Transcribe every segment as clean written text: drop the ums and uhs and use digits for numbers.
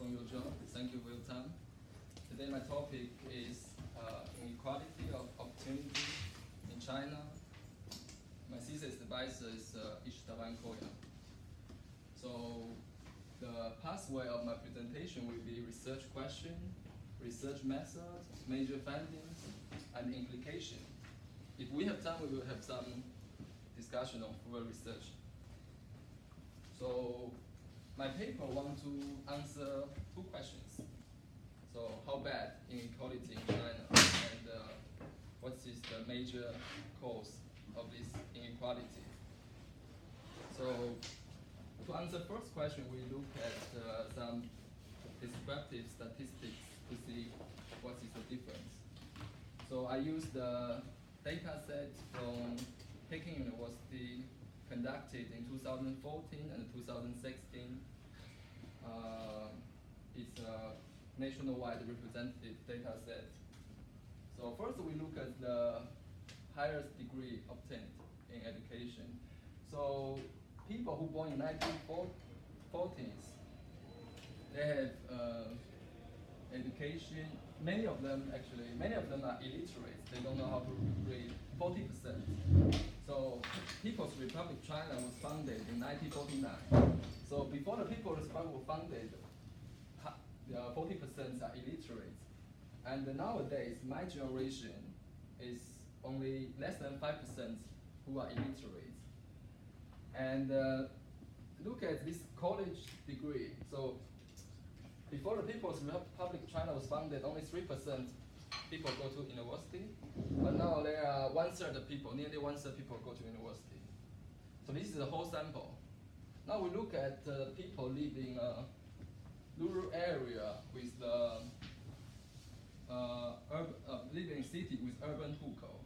from your job. Thank you for your time. Today my topic is inequality of opportunity in China. My thesis advisor is Koya. So the pathway of my presentation will be research question, research method, major findings, and implication. If we have time, we will have some discussion on further research. So my paper wants to answer two questions. So how bad inequality in China, and what is the major cause of this inequality? So to answer first question, we look at some descriptive statistics to see what is the difference. So I used the data set from Peking University conducted in 2014 and 2016. It's a nationwide representative data set. So first we look at the highest degree obtained in education. So people who born in 1940s, they have education. Many of them are illiterate. They don't know how to read. 40%. So People's Republic of China was founded in 1949. So before the People's Republic was founded, 40% are illiterate. And nowadays, my generation is only less than 5% who are illiterate. And look at this college degree. So before the People's Republic of China was founded, only 3% people go to university. But now there are 1/3 of people, nearly 1/3 people go to university. So this is the whole sample. Now we look at people living in a rural area with the living in city with urban hukou.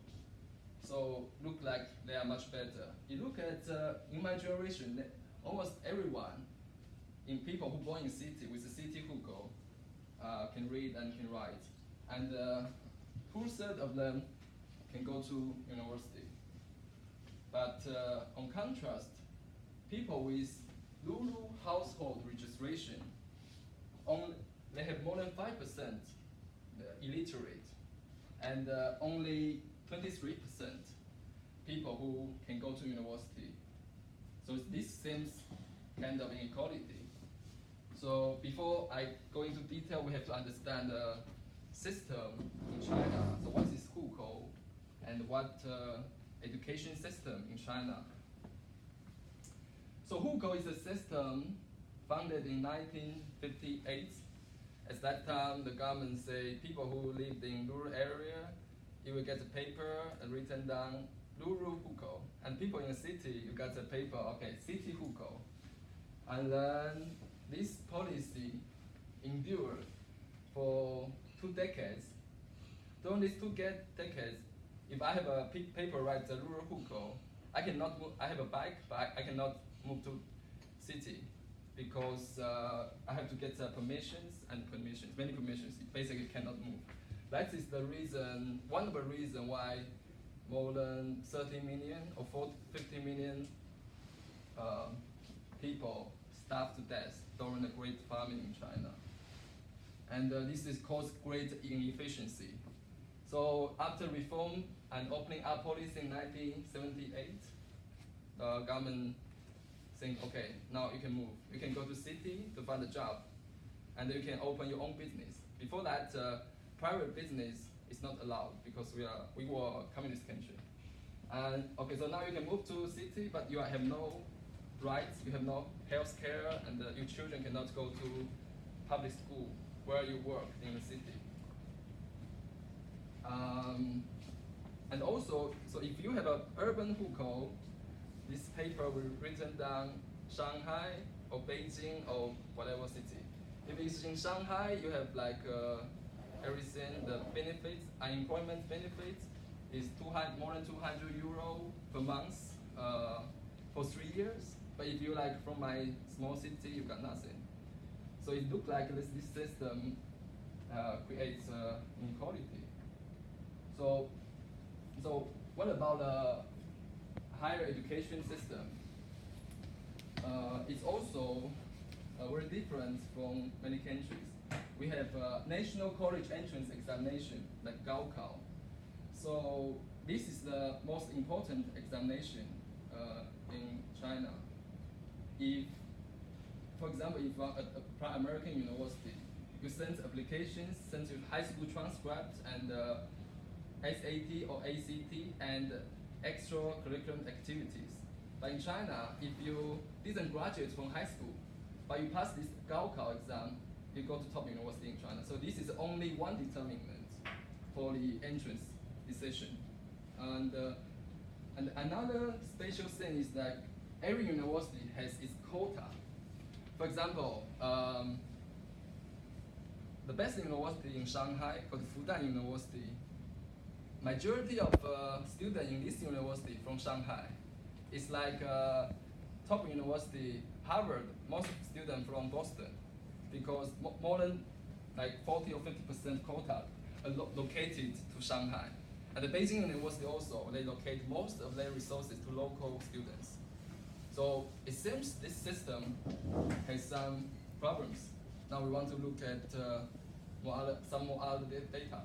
So look like they are much better. You look at in my generation, almost everyone in people who born in city with a city hukou can read and can write, and 2/3 of them can go to university. But on contrast, people with rural household registration, they have more than 5% illiterate, and only 23% people who can go to university. So this seems kind of inequality. So before I go into detail, we have to understand the system in China. So what is hukou, and what education system in China? So hukou is a system founded in 1958. At that time, the government say people who lived in rural area, you will get a paper and written down rural hukou, and people in the city, you get a paper, okay, city hukou. And then this policy endured for 2 decades. During these 2 decades, if I have a paper right the rural hukou, I cannot move. I have a bike, but I cannot move to city because I have to get many permissions. It basically cannot move. That is the reason, one of the reasons why more than 30 million or 50 million people starved to death during the Great Famine in China. And this has caused great inefficiency. So after reform and opening up policy in 1978, the government saying, okay, now you can move. You can go to city to find a job, and you can open your own business. Before that, private business is not allowed because we were a communist country. And okay, so now you can move to city, but you have no rights, you have no health care, and your children cannot go to public school where you work in the city. And also, so if you have an urban hukou, this paper will be written down Shanghai or Beijing or whatever city. If it's in Shanghai, you have like everything, the benefits, unemployment benefits is more than 200 euro per month for 3 years. But if you like from my small city, you got nothing. So it looks like this system creates inequality. So what about the higher education system? It's also very different from many countries. We have national college entrance examination, like Gaokao. So this is the most important examination in China. If, for example, if a American university, you send applications, send your high school transcript and SAT or ACT and extracurricular activities. But in China, if you didn't graduate from high school, but you pass this Gaokao exam, you go to top university in China. So this is only one determinant for the entrance decision. And another special thing is that every university has its quota. For example, the best university in Shanghai, called Fudan University, majority of students in this university from Shanghai. It's like top university, Harvard, most students from Boston, because more than like 40 or 50% quota are located to Shanghai. And the Beijing University also, they locate most of their resources to local students. So it seems this system has some problems. Now we want to look at some more other data.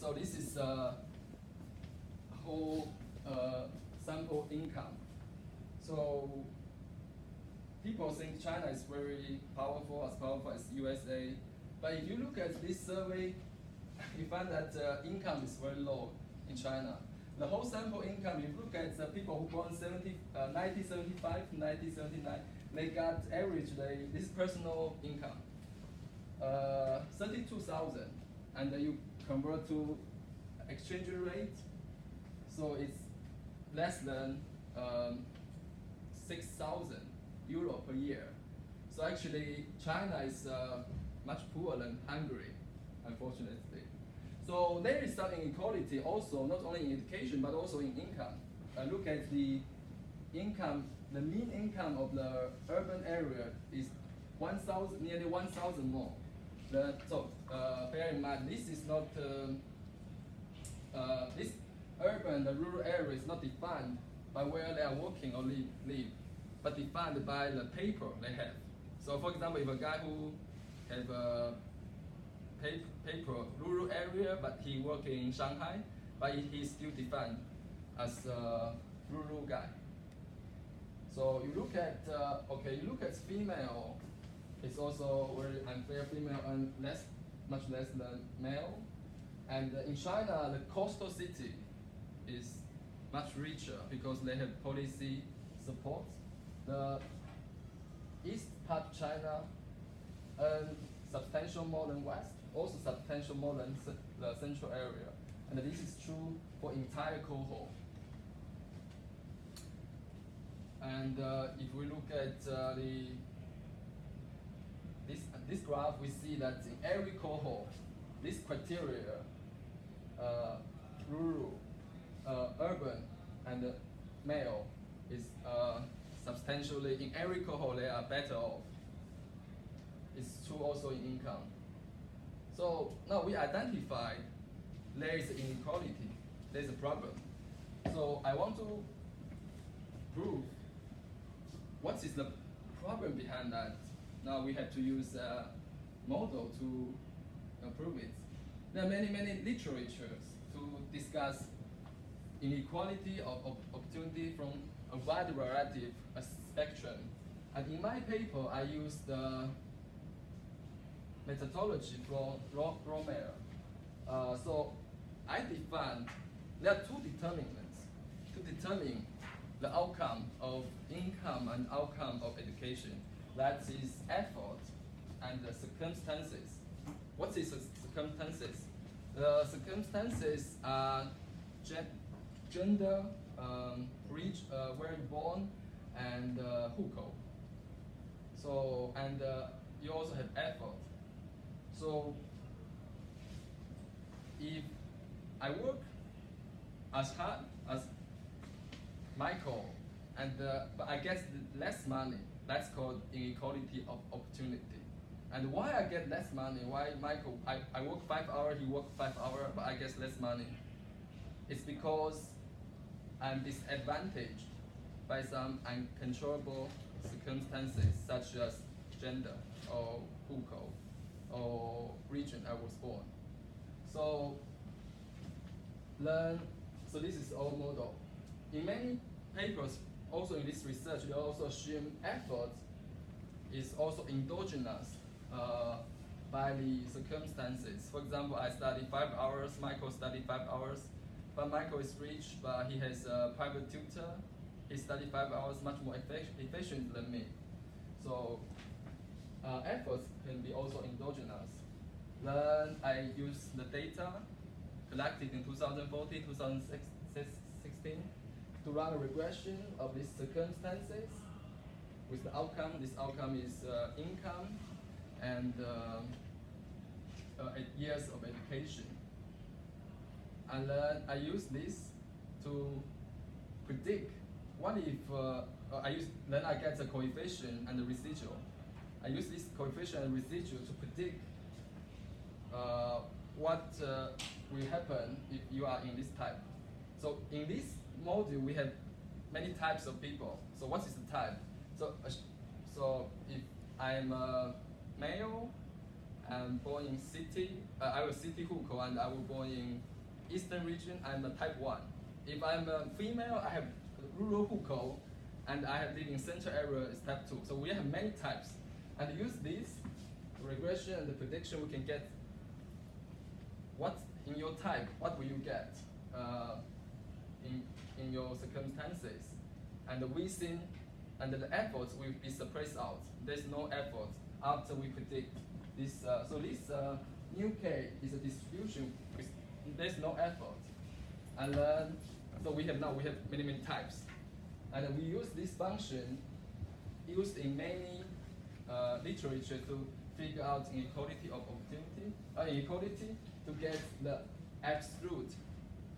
So this is whole sample income. So people think China is very powerful as USA. But if you look at this survey, you find that income is very low in China. The whole sample income, if you look at the people who born 1975 to 1979, they got average, this personal income, 32,000. And then you convert to exchange rate, so it's less than 6,000 euro per year. So actually, China is much poorer than Hungary, unfortunately. So there is some inequality also, not only in education, but also in income. Look at the income, the mean income of the urban area is nearly 1,000 more. So bear in mind, this is not, this urban, the rural area is not defined by where they are working or live, but defined by the paper they have. So for example, if a guy who have a paper rural area, but he work in Shanghai, but he's still defined as a rural guy. So you look at, you look at female, it's also very unfair, female and much less than male. And in China, the coastal city is much richer because they have policy support. The east part of China earn substantial more than west, also substantial more than the central area. And this is true for entire cohort. And if we look at this graph, we see that in every cohort, this criteria, rural, urban, and male, is substantially, in every cohort they are better off. It's true also in income. So now we identified there is inequality, there's a problem. So I want to prove what is the problem behind that. Now we have to use a model to prove it. There are many literatures to discuss inequality of opportunity from a wide variety of spectrum. And in my paper, I used the methodology from Romer. So I defined, there are two determinants to determine the outcome of income and outcome of education. That is effort and the circumstances. What is the circumstances? The circumstances are gender, where you're born, and hukou. So, and you also have effort. So, if I work as hard as Michael, and but I get less money, that's called inequality of opportunity. And why I get less money? Why Michael, I work 5 hours, he work 5 hours, but I get less money? It's because I'm disadvantaged by some uncontrollable circumstances such as gender or hukou or region I was born. So so this is our model. In many papers, also in this research, they also assume effort is also endogenous by the circumstances. For example, I study 5 hours, Michael studied 5 hours, but Michael is rich, but he has a private tutor. He studied 5 hours much more efficient than me. So efforts can be also endogenous. Then I use the data collected in 2014, 2016 to run a regression of these circumstances with the outcome. This outcome is income and 8 years of education. And then I use this to predict what if then I get the coefficient and the residual. I use this coefficient and residual to predict what will happen if you are in this type. So in this module, we have many types of people. So what is the type? So if I'm a male, I'm born in city, I was city hukou, and I was born in eastern region, I'm a type 1. If I'm a female, I have rural hukou, and I have lived in central area is type 2. So we have many types. And use this regression and the prediction, we can get what in your type, what will you get in your circumstances. And the within and the efforts will be suppressed out. There's no effort after we predict this. So this new K is a distribution with there's no effort. And then, so we have many types. And we use this function used in many literature to figure out inequality of opportunity, inequality to get the absolute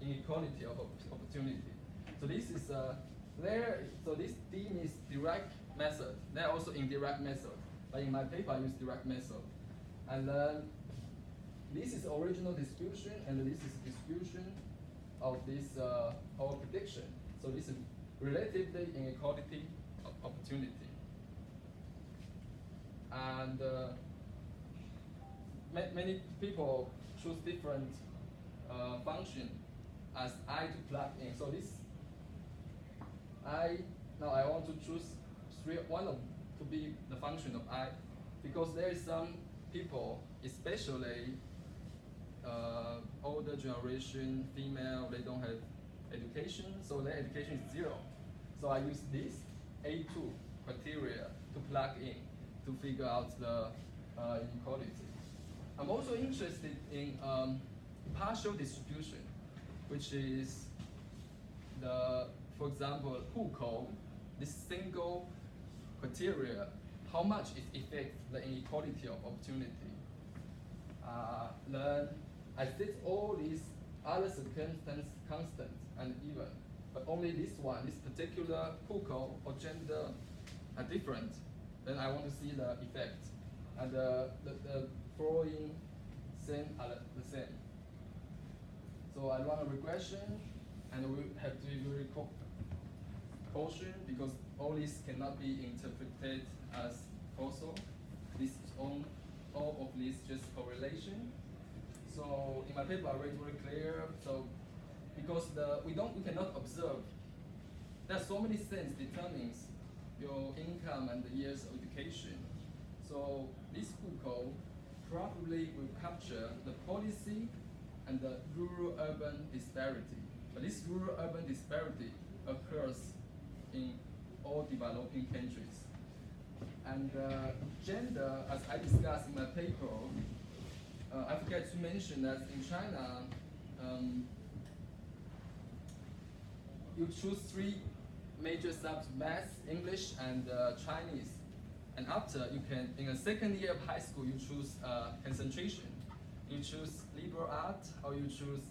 inequality of opportunity. So this is so this theme is direct method. There are also indirect method, but in my paper I use direct method. And then this is original distribution, and this is distribution of this our prediction. So this is relatively inequality of opportunity. And many people choose different function as I to plug in. So this I want to choose to be the function of I, because there is some people, especially older generation, female, they don't have education, so their education is 0. So I use this A2 criteria to plug in to figure out the inequality. I'm also interested in partial distribution, which is for example, hukou, this single criteria, how much it affects the inequality of opportunity. Then I set all these other circumstances constant and even, but only this one, this particular hukou or gender are different. Then I want to see the effect. And the following same are the same. So I run a regression, and we have to be very cautious because all this cannot be interpreted as causal. This is all of this just correlation. So in my paper, I made it very clear. So because we cannot observe. There are so many things determines your income and the years of education. So this hukou probably will capture the policy and the rural-urban disparity. But this rural-urban disparity occurs in all developing countries. And gender, as I discussed in my paper, I forgot to mention that in China, you choose 3 major subjects: math, English, and Chinese. And after, you can, in the second year of high school, you choose concentration. You choose liberal art, or you choose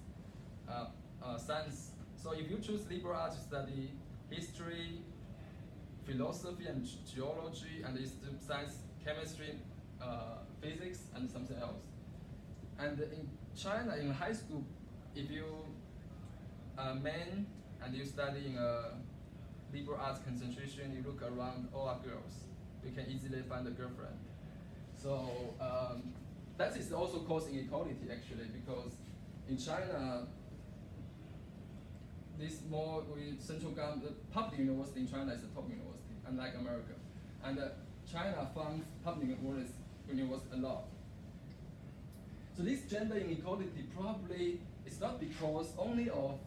science. So if you choose liberal art, you study history, philosophy, and geology, and science, chemistry, physics, and something else. And in China, in high school, if you are man and you study in liberal arts concentration, you look around, all are girls. You can easily find a girlfriend. So that is also causing inequality actually, because in China, this more with central government, the public university in China is the top university, unlike America. And China funds public university a lot. So this gender inequality probably is not because only of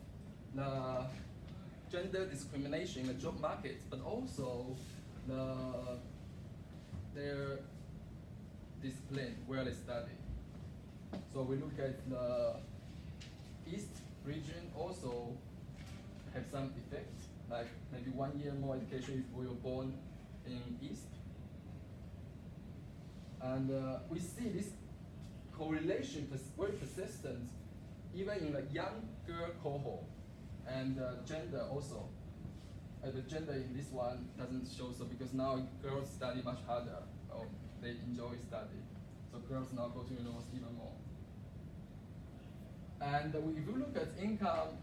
the gender discrimination in the job market, but also their discipline, where they study. So we look at the East region also have some effect, like maybe 1 year more education if we were born in East. And we see this correlation very persistent even in the younger cohort, and gender also. The gender in this one doesn't show so, because now girls study much harder, or they enjoy study. So girls now go to university even more. And if you look at income,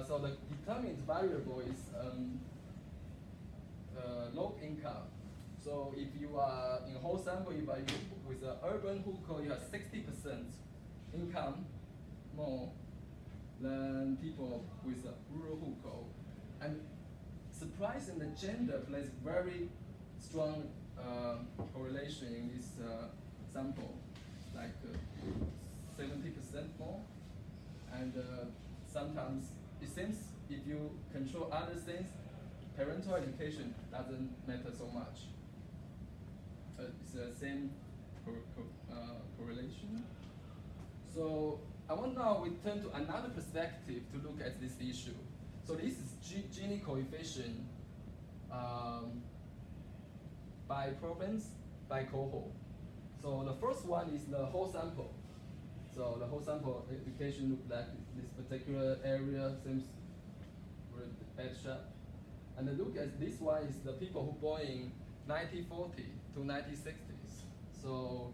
so the determined variable is low income. So if you are in whole sample, if you with an urban hukou, you have 60% income more than people with a rural hukou. And surprisingly, gender plays very strong correlation in this sample, like 70% more. And sometimes it seems if you control other things, parental education doesn't matter so much. It's the same correlation. So I want now we turn to another perspective to look at this issue. So this is Gini coefficient by province, by cohort. So the first one is the whole sample. So the whole sample education look like this particular area seems very bad shape. And then look at this one is the people who born in 1940 to 1960s. So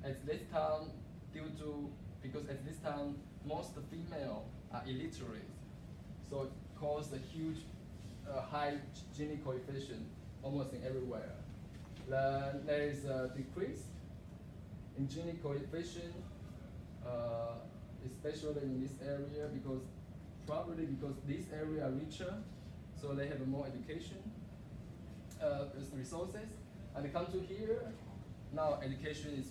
at this time, because at this time most female are illiterate, so it caused a huge high Gini coefficient almost in everywhere. Then there is a decrease in Gini coefficient, especially in this area, probably because this area are richer, so they have more education, resources. And they come to here, now education is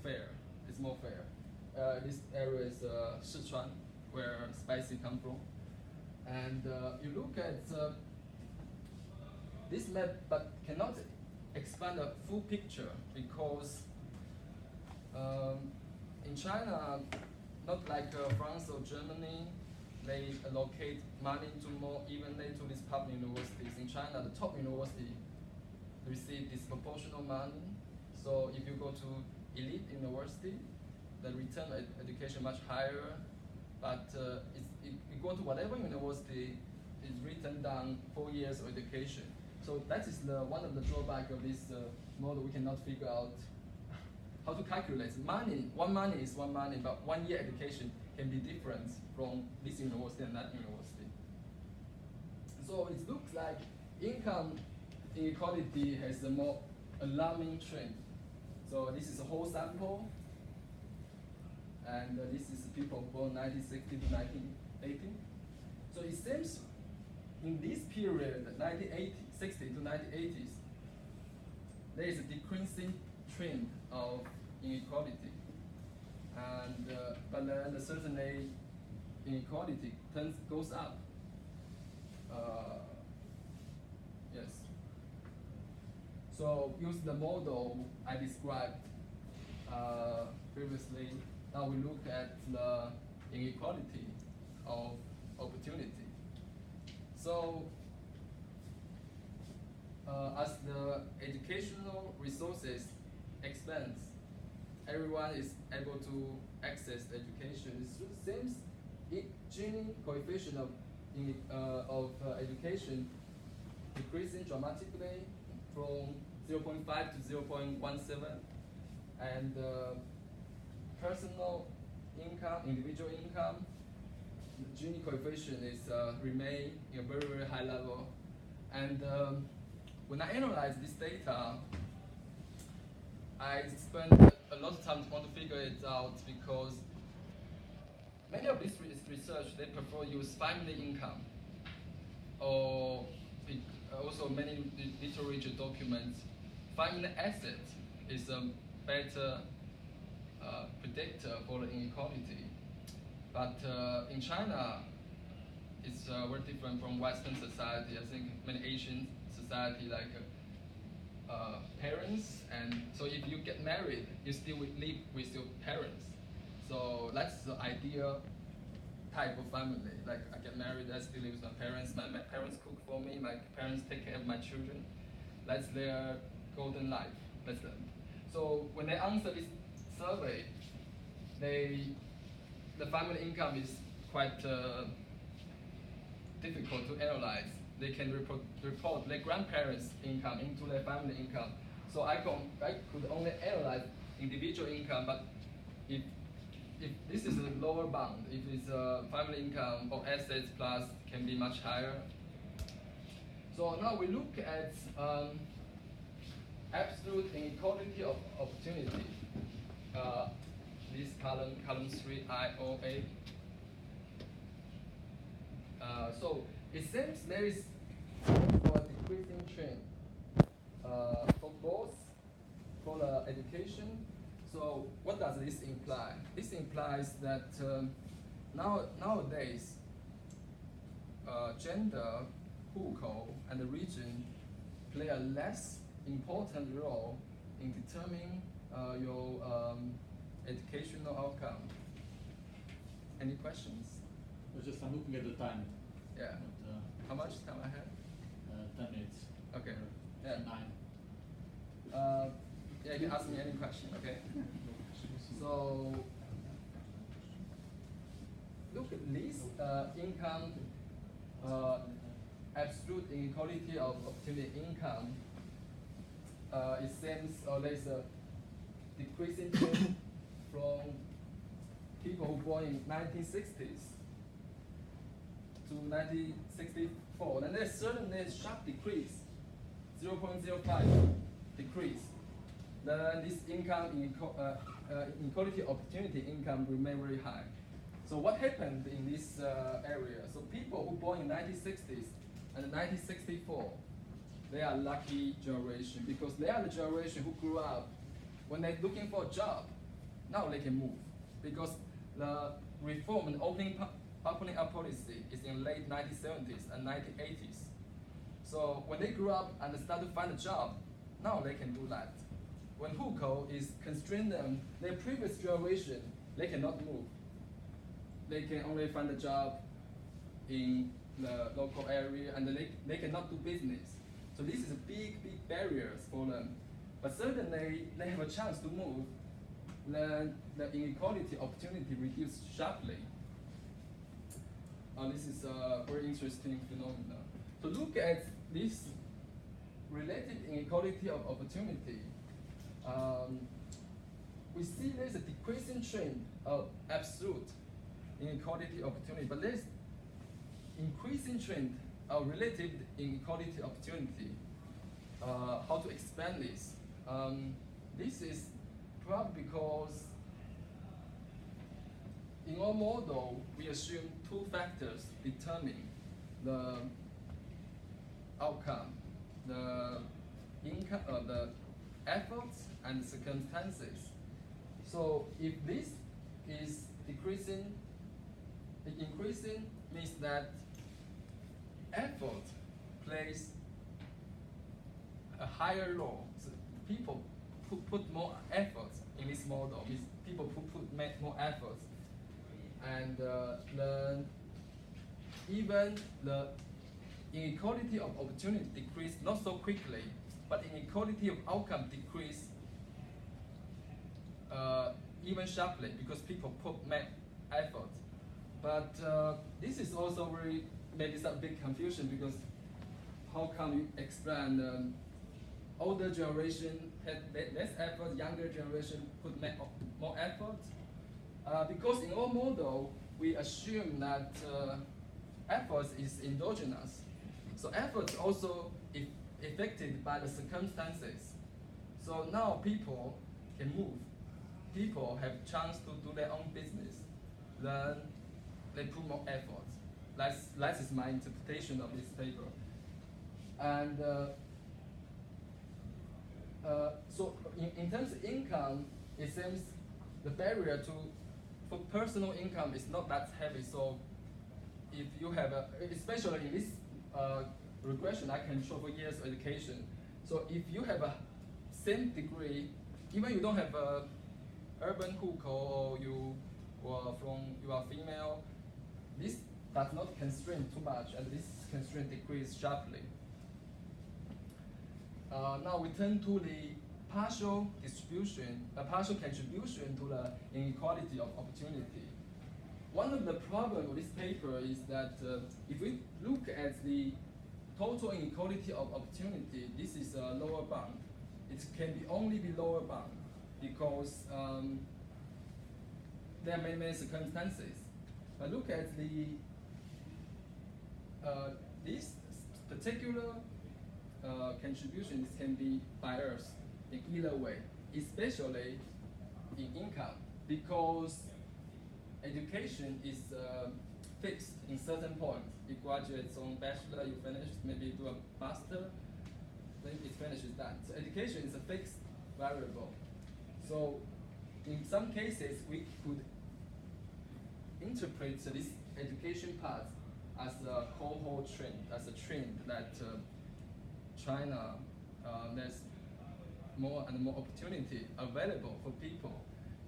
fair, it's more fair. This area is Sichuan, where spicy come from. And you look at this map, but cannot expand a full picture, because in China, not like France or Germany, they allocate money to more evenly to these public universities. In China, the top university receive disproportional money. So if you go to elite university, the return education much higher. But if you go to whatever university, it's written down 4 years of education. So that is one of the drawbacks of this model. We cannot figure out how to calculate money. One money is one money, but 1 year education can be different from this university and that university. So it looks like income inequality has a more alarming trend. So this is a whole sample, and this is people born 1960 to 1980. So it seems in this period, 1960 to 1980s, there is a decreasing trend of inequality. And but then certainly inequality goes up. Yes. So use the model I described previously. Now we look at the inequality of opportunity. So as the educational resources expands, everyone is able to access education. It seems Gini coefficient of education decreasing dramatically from 0.5 to 0.17, and personal income, individual income, the Gini coefficient is remain in a very, very high level, And when I analyze this data, I spend a lot of time to want to figure it out because many of this research, they prefer use family income, or also many literature documents, family asset is a better predictor for the inequality. But in China, it's very different from Western society. I think many Asian society like parents, and so if you get married, you still live with your parents. So that's the ideal type of family. Like I get married, I still live with my parents. My parents cook for me. My parents take care of my children. That's their golden life. That's them. So when they answer this survey, the family income is quite difficult to analyze. They can report their grandparents' income into their family income. So I could only analyze individual income, but if this is a lower bound, if it's family income or assets plus can be much higher. So now we look at absolute inequality of opportunity. This column 3, IOA. So it seems there is a decreasing trend for both for the education. So what does this imply? This implies that nowadays gender, hukou, and the region play a less important role in determining your educational outcome. Any questions? I'm looking at the time. Yeah. But, how much time I have? 10 minutes. Okay. Yeah. 9. Yeah, you can ask me any question, okay? So, look at this income, absolute inequality of opportunity income. It seems there's a decreasing trend from people who born in 1960s to 1964. And there's certainly a sharp decrease, 0.05 decrease. Then this income inequality opportunity income remain very high. So what happened in this area? So people who born in 1960s and 1964, they are lucky generation because they are the generation who grew up when they're looking for a job. Now they can move because the reform and opening up policy is in late 1970s and 1980s. So when they grew up and start to find a job, now they can do that. When hukou is constrained them, their previous generation, they cannot move. They can only find a job in the local area and they cannot do business. So this is a big barriers for them. But certainly they have a chance to move, then the inequality opportunity reduced sharply. This is a very interesting phenomenon. To look at this related inequality of opportunity, we see there's a decreasing trend of absolute inequality opportunity, but there's increasing trend of relative inequality opportunity. How to explain this? This is probably because in our model, we assume two factors determine the outcome, the income, the efforts and circumstances. So if this is decreasing, increasing means that effort plays a higher role. So people put more efforts in this model. Means people put more efforts, and even the inequality of opportunity decrease not so quickly, but inequality of outcome decrease even sharply because people put effort. But this is also very maybe some big confusion because how come you explain older generation had less effort, younger generation put more effort? Because in our model we assume that effort is endogenous. So efforts also affected by the circumstances. So now people can move. People have chance to do their own business. Then they put more effort. That is my interpretation of this paper. And so in terms of income, it seems the barrier for personal income is not that heavy. So if you have especially in this regression, I can show for years of education. So if you have a same degree, even you don't have a urban hukou or you are female, this does not constrain too much, and this constraint decrease sharply. Now we turn to the partial contribution to the inequality of opportunity. One of the problems with this paper is that if we look at the total inequality of opportunity, this is a lower bound. It can only be lower bound because there are many circumstances. But look at this particular contributions can be biased in either way, especially in income, because education is fixed in certain points. You graduate on bachelor, you finish, maybe do a master, then it finishes that. So education is a fixed variable. So in some cases, we could interpret this education part as a cohort trend, as a trend that China, there's more and more opportunity available for people.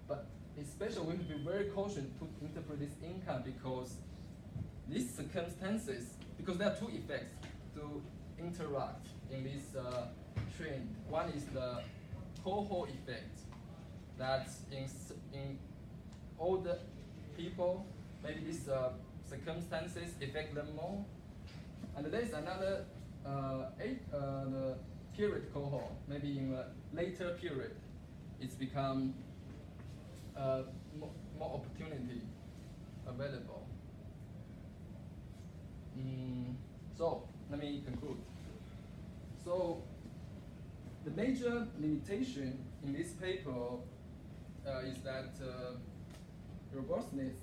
But especially we have to be very cautious to interpret this income because these circumstances, because there are two effects to interact in this trend. One is the cohort effect, that in older people, maybe these circumstances affect them more. And there is another the period cohort, maybe in a later period, it's become more opportunity available. So let me conclude. So the major limitation in this paper is that robustness,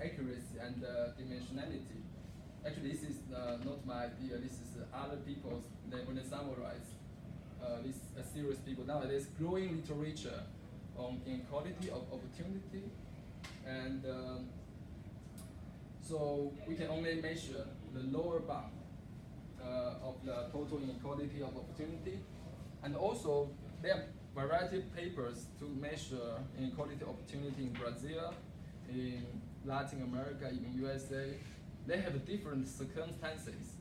accuracy, and dimensionality. Actually, this is not my idea. This is other people's. When they summarize this serious people nowadays, growing literature on inequality of opportunity, and so we can only measure the lower bound of the total inequality of opportunity, and also there are variety of papers to measure inequality of opportunity in Brazil, in Latin America, in USA. They have different circumstances.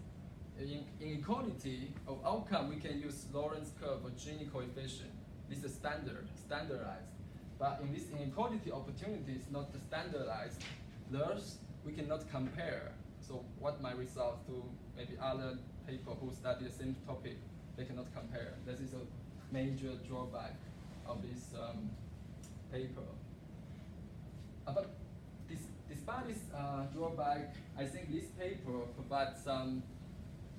In inequality of outcome, we can use Lorentz curve or Gini coefficient. This is standardized. But in this inequality opportunity is not standardized. Thus, we cannot compare. So what my results to maybe other people who study the same topic, they cannot compare. This is a major drawback of this paper. But despite this drawback, I think this paper provides some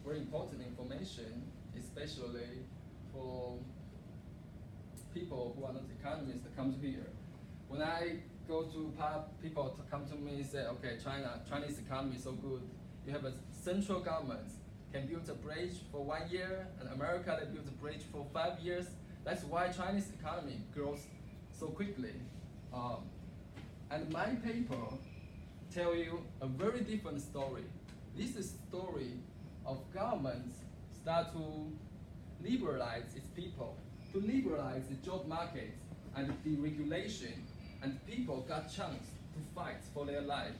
very important information, especially for people who are not economists that come here. When I go to people to come to me and say, okay, Chinese economy is so good. You have a central government can build a bridge for 1 year, and America they built a bridge for 5 years. That's why Chinese economy grows so quickly. And my paper tell you a very different story. This is a story of governments start to liberalize its people, to liberalize the job market and deregulation, and people got chance to fight for their life.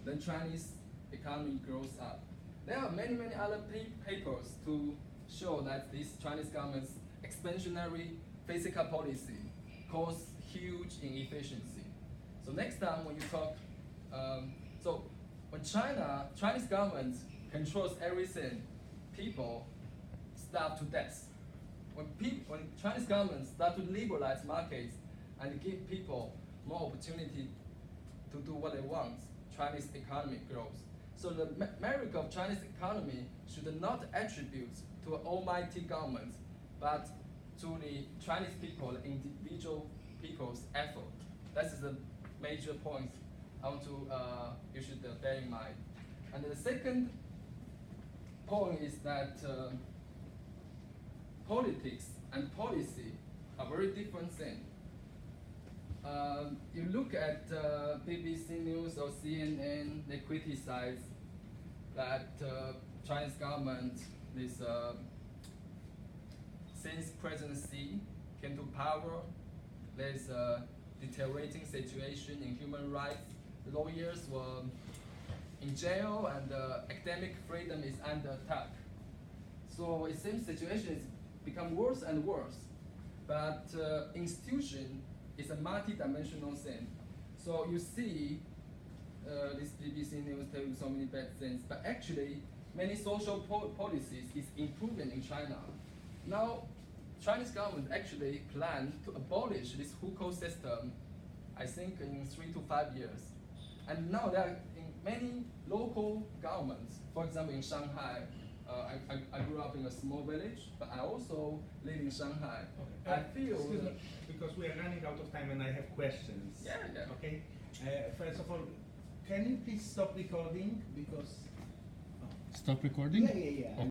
Then Chinese economy grows up. There are many other papers to show that this Chinese government's expansionary fiscal policy cause huge inefficiency. So next time when you talk, so when Chinese government controls everything, people starve to death. When Chinese government start to liberalize markets and give people more opportunity to do what they want, Chinese economy grows. So the merit of Chinese economy should not attribute to an almighty government, but to the Chinese people, the individual people's effort. That's the major point I want to you should bear in mind. And the second point is that politics and policy are very different things. You look at BBC News or CNN, they criticize that Chinese government is since President Xi came to power, there's a deteriorating situation in human rights. Lawyers were in jail and academic freedom is under attack. So it seems situation has become worse and worse. But institution is a multi-dimensional thing. So you see this BBC News tell you so many bad things, but actually many social policies is improving in China. Now, Chinese government actually plan to abolish this hukou system, I think in 3 to 5 years. And now there are in many local governments, for example in Shanghai, I grew up in a small village, but I also live in Shanghai. Okay. I feel excuse me, because we are running out of time and I have questions. Yeah. Okay. First of all, can you please stop recording because? Stop recording? Yeah.